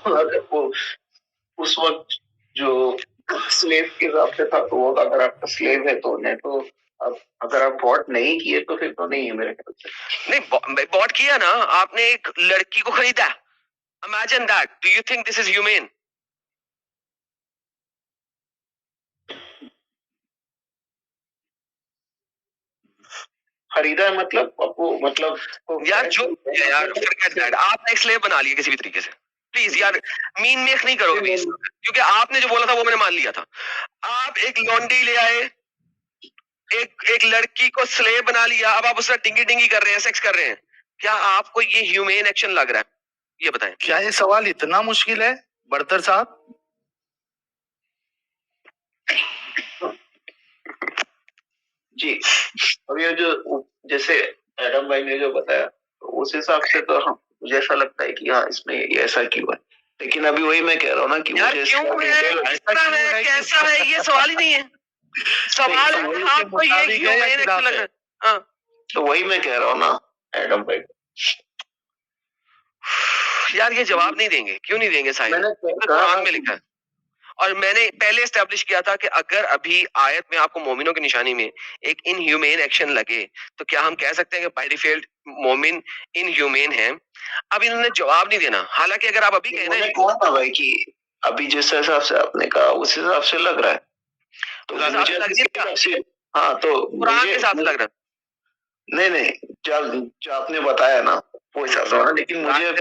अगर वो उस वक्त जो स्लेव के हिसाब से था, तो वो अगर आपका स्लेव है तो उन्हें तो, अब अगर आप बॉट नहीं किए तो फिर तो नहीं है मेरे ख्याल से। नहीं, बॉट किया ना आपने, एक लड़की को खरीदा, imagine that, do you think this is humane? खरीदा है मतलब आपको, मतलब यार जो यार forget that, आपने एक स्लेव बना लिया किसी भी तरीके से, प्लीज यार, मीन मेक नहीं करो प्लीज, क्योंकि आपने जो बोला था वो मैंने मान लिया था। आप एक लौंडी ले आए, एक लड़की को स्लेव बना लिया, अब आप उससे डिंगी डिंगी कर रहे हैं, सेक्स कर रहे हैं, क्या आपको ये ह्यूमेन एक्शन लग रहा है? ये बताएं। क्या ये सवाल इतना मुश्किल है बड़तर साहब? जी, अब ये जो जैसे एडम भाई ने जो बताया, तो उस हिसाब से तो हम, मुझे ऐसा लगता है कि हाँ, इसमें ये ऐसा क्यों है, लेकिन अभी वही मैं कह रहा हूँ ना कि यार मुझे क्यों है, कैसा है, ये सवाल ही नहीं है। सवाल है आपको ये ह्यूमेन एक्शन लग रहा है। हाँ, तो वही मैं कह रहा हूँ ना एडम भाई, यार ये जवाब नहीं देंगे, क्यों नहीं देंगे साहिल? मैंने कुरान में लिखा है, और मैंने पहले एस्टेब्लिश किया था कि अगर अभी आयत में आपको मोमिनों की निशानी में एक इनह्यूमेन एक्शन लगे, तो क्या हम कह सकते हैं कि बाय डिफॉल्ट मोमिन इनह्यूमेन है? अब इन्होंने जवाब नहीं देना, हालांकि अगर आप अभी कहना है, कहा था भाई कि अभी जिस हिसाब से आपने कहा उस हिसाब से लग रहा है, तो उस हिसाब से लग नहीं रहा, हाँ, तो कुरान के हिसाब से लग रहा है। नहीं, जो आपने बताया ना वो हिसाब से, लेकिन मुझे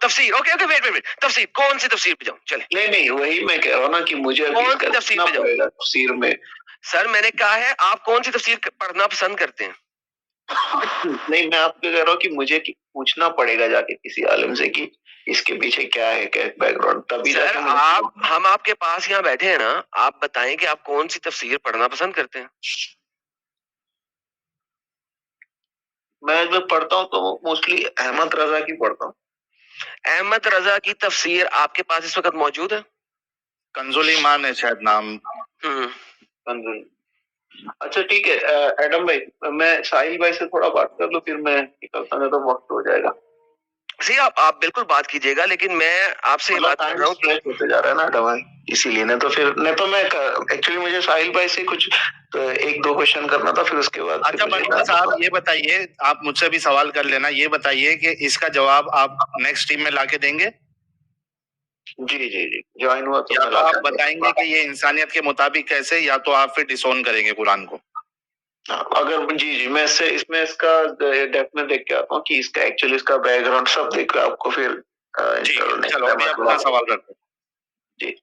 तफसीर, ओके ओके, वेट, तफसीर, कौन सी तफसीर पे जाऊं? चले, नहीं, वही मैं कह रहा हूँ ना कि मुझे कौन सी तफसीर पे जाऊं? तफसीर में सर मैंने कहा है, आप कौन सी तफसीर पढ़ना पसंद करते हैं? नहीं, मैं आपको कह रहा हूँ कि मुझे पूछना पड़ेगा जाके किसी आलिम से कि इसके पीछे क्या है, क्या बैकग्राउंड, तभी सर हम आपके पास यहाँ बैठे हैं ना, आप बताएं कि आप कौन सी तफसीर पढ़ना पसंद करते हैं? मैं जब पढ़ता हूँ तो मोस्टली अहमद रजा की पढ़ता हूँ। अहमद रजा की तफसीर आपके पास इस वक्त मौजूद है? कंजुल ईमान है शायद नाम। कंजुल, अच्छा ठीक है। एडम भाई, मैं साहिल भाई से थोड़ा बात कर लूं, फिर मैं निकलता, नहीं तो वक्त हो जाएगा। जी, आप बिल्कुल बात कीजिएगा, लेकिन मैं आपसे बात कर रहा हूँ कि होते जा रहा है ना एडम भाई, इसीलिए। नहीं तो मैं एक्चुअली मुझे साहिल भाई से कुछ एक दो क्वेश्चन करना था, फिर उसके बाद। अच्छा बड़तर साहब, ये बताइए, आप मुझसे भी सवाल कर लेना, ये बताइए कि इसका जवाब आप नेक्स्ट टीम में लाके देंगे? जी, ज्वाइन हुआ तो या तो आप बताएंगे कि ये इंसानियत के मुताबिक कैसे, या तो आप फिर डिसोन करेंगे कुरान को? अगर जी, मैं इसमें इसका डेप्थ में देख के आता हूँ कि इसका एक्चुअली इसका बैकग्राउंड सब देख के आपको फिर चलो अभी अपना सवाल करते हैं। जी,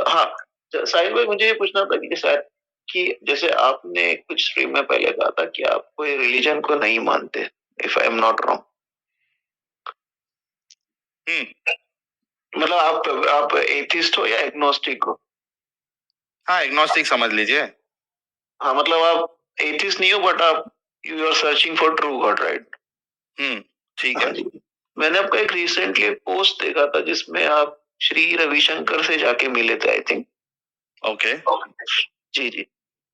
हाँ साहिल भाई, मुझे ये पूछना था कि शायद कि जैसे आपने कुछ स्ट्रीम में पहले कहा था कि आप कोई रिलीजन को नहीं मानते, if I am not wrong. मतलब आप एथिस्ट हो या एग्नोस्टिक हो? हाँ, एग्नोस्टिक समझ लीजिए। हाँ, मतलब आप एथिस्ट नहीं हो, बट आप you are searching for true God, right? ठीक है। मैंने आपका एक रिसेंटली पोस्ट देखा था जिसमें आप श्री रविशंकर से जाके मिले थे, आई थिंक। ओके। जी,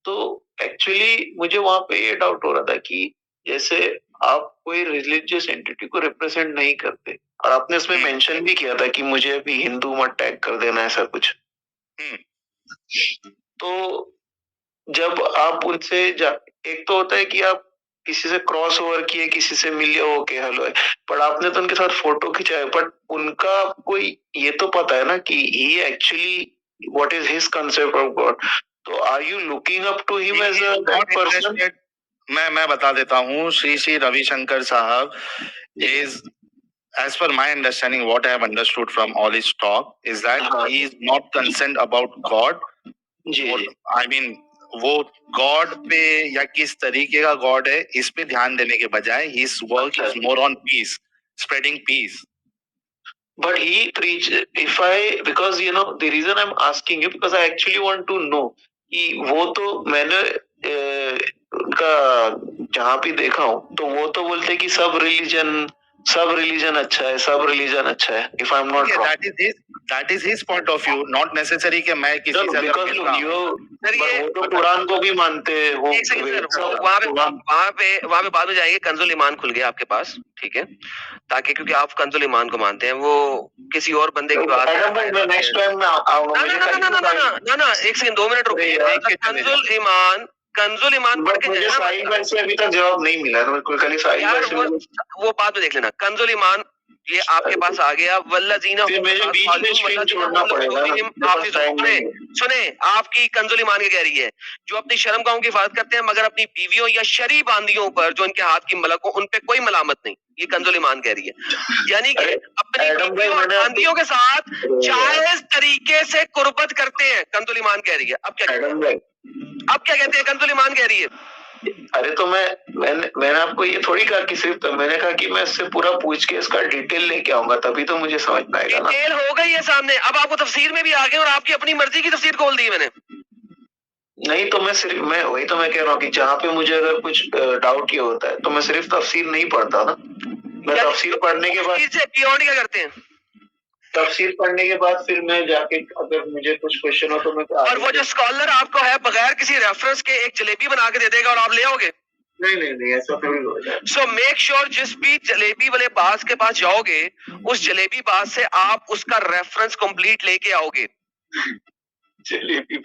तो एक्चुअली मुझे वहां पे ये डाउट हो रहा था कि जैसे आप कोई रिलीजियस एंटिटी को रिप्रेजेंट नहीं करते, और आपने इसमें मेंशन भी किया था कि मुझे अभी हिंदू मत टैग कर देना, ऐसा कुछ। तो जब आप उनसे एक तो होता है कि आप किसी से क्रॉस ओवर किए, किसी से मिले, ओके हेलो है, पर आपने तो उनके साथ फोटो खिंचाया, बट उनका कोई ये तो पता है ना कि he actually what is his concept of God. तो are you looking up to him as a person? मैं बता देता हूँ, श्री रविशंकर साहब is, as per my understanding, what I have understood from all his talk is that he is not concerned about God. I mean, वो God पे या किस तरीके का गॉड है इस पे ध्यान देने के बजाय his work is more on peace, spreading peace. But he preach, if I, because you know the reason I'm asking you, because I actually want to know कि वो तो मैंने उनका जहाँ भी देखा हूँ तो वो तो बोलते हैं कि सब रिलीजन अच्छा है, सब रिलीजन अच्छा है. If I'm not wrong. That is his point of view, not necessary कि मैं किसी से because वो तो कुरान को भी मानते हैं. वो एक सेकंड सर, वहाँ पे बाद में जाएंगे. कंजुल ईमान खुल गया आपके पास, ठीक है, ताकि क्योंकि आप कंजुल ईमान को मानते हैं, वो किसी और बंदे की बात नेक्स्ट टाइम मैं आऊंगा. ना, एक सेकंड, 2 मिनट रुकिए. कंजुल ईमान पढ़ के मुझे साहिल भाई से अभी तक जवाब नहीं मिला. तो खाली साहिल भाई से वो बाद में देख लेना. कंजुल ईमान ये आपके पास आ गया. वल्लजीना सुने, आपकी कंजुल ईमान के कह रही है जो अपनी शर्म गांव की हिफाजत करते हैं मगर अपनी बीवियों या शरी बांदियों पर जो उनके हाथ की मलक हो उन पे कोई मलामत नहीं. ये कंजुल ईमान कह रही है. यानी कि अपनी बीवियों और बांदियों के साथ जायज तरीके से कुर्बत करते हैं. कंजुल ईमान कह रही है. अब क्या कहते हैं? कंजुल ईमान कह रही है. अरे तो मैंने आपको ये थोड़ी कहा कि सिर्फ, मैंने कहा कि मैं इससे पूरा पूछ के इसका डिटेल लेके आऊंगा, तभी तो मुझे समझ में आएगा ना. डिटेल हो गई है सामने. अब आपको तफसीर में भी आ गए और आपकी अपनी मर्जी की तफसीर खोल दी मैंने. नहीं तो मैं वही तो मैं कह रहा हूँ कि जहाँ पे मुझे अगर कुछ डाउट ये होता है तो मैं सिर्फ तफसीर नहीं पढ़ता ना. मैं तफसीर पढ़ने के बाद बियॉन्ड क्या करते हैं? तफसीर पढ़ने के बाद फिर मैं जाके अगर मुझे कुछ क्वेश्चन हो तो मैं और वो जो स्कॉलर आपको है बगैर किसी रेफरेंस के एक जलेबी बना के दे देगा और आप ले आओगे. नहीं ऐसा थोड़ी हो जाए. सो मेक श्योर जिस भी जलेबी वाले बाज के पास जाओगे उस जलेबी बाज से आप उसका रेफरेंस कंप्लीट लेके आओगे. जलेबी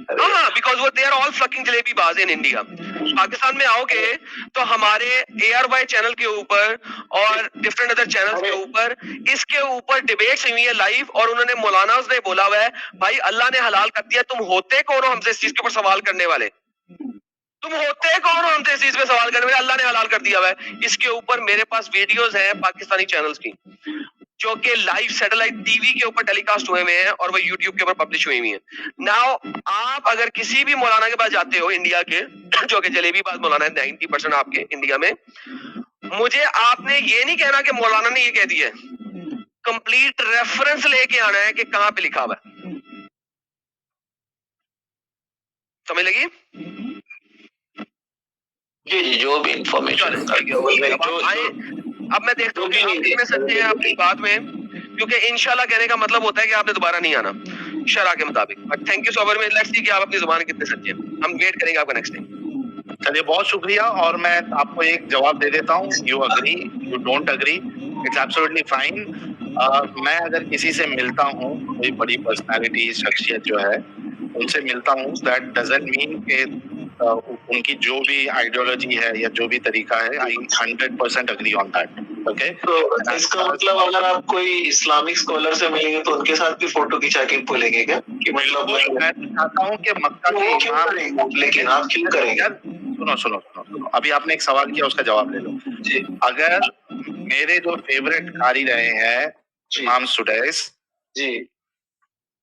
हाँ, बिकॉज वो they are all fucking jalebi बाज इन इंडिया. पाकिस्तान में आओगे तो हमारे ARY चैनल के ऊपर और डिफरेंट अदर चैनल्स के ऊपर इसके ऊपर डिबेट्स हुई है लाइव. और उन्होंने मौलाना ने बोला हुआ है भाई अल्लाह ने हलाल कर दिया, तुम होते कौन हो हमसे इस चीज के ऊपर सवाल करने वाले? तुम होते कौन हो हमसे इस चीज पे सवाल करने वाले? अल्लाह ने हलाल कर दिया हुआ है. इसके ऊपर मेरे पास वीडियोस हैं पाकिस्तानी चैनल्स की जो कि लाइव सैटेलाइट टीवी के ऊपर टेलीकास्ट हुए हुए हैं और वो यूट्यूब के ऊपर पब्लिश हुई हुई है. नाउ आप अगर किसी भी मौलाना के पास जाते हो इंडिया के, जो कि जलेबी बाज मौलाना है 90% आपके इंडिया में, मुझे आपने ये नहीं कहना कि मौलाना ने ये कह दिया है. कंप्लीट रेफरेंस लेके आना है कि कहां पे लिखा हुआ है. समझ लगी? जी जो भी इंफॉर्मेशन. अब मैं देखता हूँ कि आप कितने सच्चे हैं अपनी बात में, क्योंकि इंशाल्लाह कहने का मतलब होता है कि आपने दोबारा नहीं आना शरा के मुताबिक. But thank you so much. Let's see कि आप अपनी जुबान कितने सच्चे हैं. हम वेट करेंगे आपका नेक्स्ट टाइम. चलिए बहुत शुक्रिया. और मैं आपको एक जवाब दे देता हूँ. You agree, you don't agree, it's absolutely fine. मैं अगर किसी से मिलता हूँ, कोई बड़ी पर्सनालिटी शख्सियत जो है उनसे मिलता हूँ, दैट डजंट मीन कि उनकी जो भी आइडियोलॉजी है या जो भी तरीका है, आई 100% अग्री ऑन दैट. ओके, तो इसका मतलब अगर आप कोई इस्लामिक स्कॉलर से मिलेंगे तो उनके साथ भी फोटो खिंचा के बोलेंगे क्या कि मतलब मैं चाहता हूँ कि मक्का के इमाम, लेकिन आप क्यों करेंगे? सुनो, अभी आपने एक सवाल किया, उसका जवाब ले लो जी. अगर मेरे जो फेवरेट कारी रहे हैं इमाम सुदैस जी,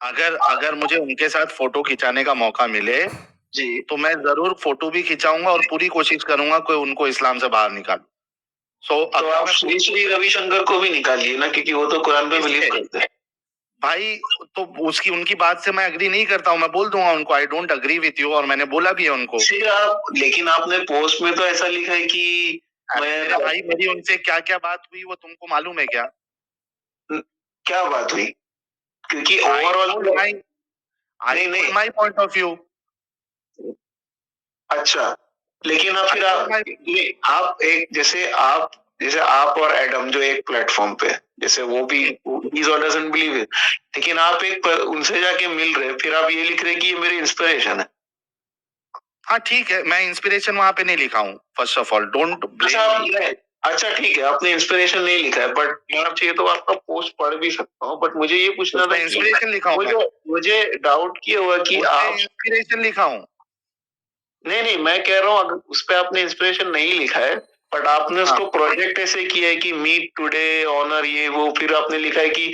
अगर मुझे उनके साथ फोटो खिंचाने का मौका मिले जी, तो मैं जरूर फोटो भी खिंचाऊंगा और पूरी कोशिश करूंगा कि उनको इस्लाम से बाहर निकाल. तो आप श्री रविशंकर को भी निकालिए ना, क्योंकि वो तो कुरान पे बिलीव करते हैं. भाई तो उनकी बात से मैं अग्री नहीं करता हूँ. मैं बोल दूंगा उनको I don't agree with you, और मैंने बोला भी है उनको. लेकिन आपने पोस्ट में तो ऐसा लिखा है कि भाई मेरी उनसे क्या क्या बात हुई वो तुमको मालूम है क्या? क्या बात हुई? क्योंकि ओवरऑल नहीं माय पॉइंट ऑफ व्यू. अच्छा, लेकिन अब फिर आप एक जैसे आप और एडम जो एक प्लेटफॉर्म पे, जैसे वो भी डजंट बिलीव, लेकिन आप एक उनसे जाके मिल रहे, फिर आप ये लिख रहे कि ये मेरी इंस्पिरेशन है. हाँ ठीक है, मैं इंस्पिरेशन वहां पे नहीं लिखा हूँ. First of all don't blame. अच्छा ठीक है, आपने इंस्पिरेशन नहीं लिखा है, बट आप चाहिए तो आपका पोस्ट पढ़ भी सकता हूँ. बट मुझे ये पूछना था, इंस्पिरेशन लिखा हूँ. मुझे डाउट किया हुआ कि आप इंस्पिरेशन लिखा हूँ. नहीं मैं कह रहा हूँ उस पे आपने इंस्पिरेशन नहीं लिखा है, बट आपने उसको प्रोजेक्ट ऐसे किया है कि मीट टुडे ऑनर ये वो, फिर आपने लिखा है कि